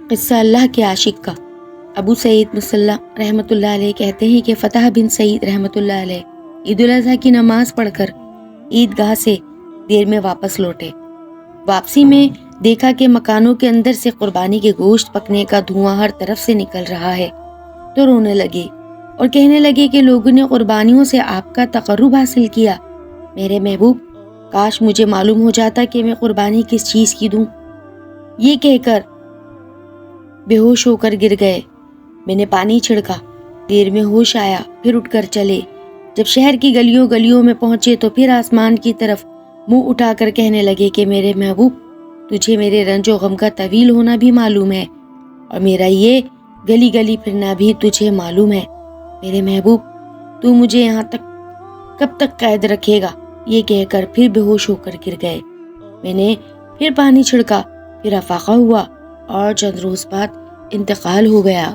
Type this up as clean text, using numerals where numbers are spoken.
قصہ اللہ کے عاشق کا۔ ابو سعید مصلی رحمۃ اللہ علیہ کہتے ہیں کہ فتح بن سعید رحمۃ اللہ علیہ عید الاضحیٰ کی نماز پڑھ کر عیدگاہ سے دیر میں واپس لوٹے۔ واپسی میں دیکھا کہ مکانوں کے اندر سے قربانی کے گوشت پکنے کا دھواں ہر طرف سے نکل رہا ہے، تو رونے لگے اور کہنے لگے کہ لوگوں نے قربانیوں سے آپ کا تقرب حاصل کیا۔ میرے محبوب، کاش مجھے معلوم ہو جاتا کہ میں قربانی کس چیز کی دوں۔ یہ کہہ کر بے ہوش ہو کر گر گئے۔ میں نے پانی چھڑکا، دیر میں ہوش آیا، پھر اٹھ کر چلے۔ جب شہر کی گلیوں میں پہنچے تو پھر آسمان کی طرف منہ اٹھا کر کہنے لگے کہ میرے محبوب، تجھے میرے رنج و غم کا طویل ہونا بھی معلوم ہے، اور میرا یہ گلی گلی پھرنا بھی تجھے معلوم ہے۔ میرے محبوب، تو مجھے یہاں تک کب تک قید رکھے گا؟ یہ کہہ کر پھر بے ہوش ہو کر گر گئے۔ میں نے پھر پانی چھڑکا، پھر افاقہ ہوا اور چند روز بعد انتقال ہو گیا۔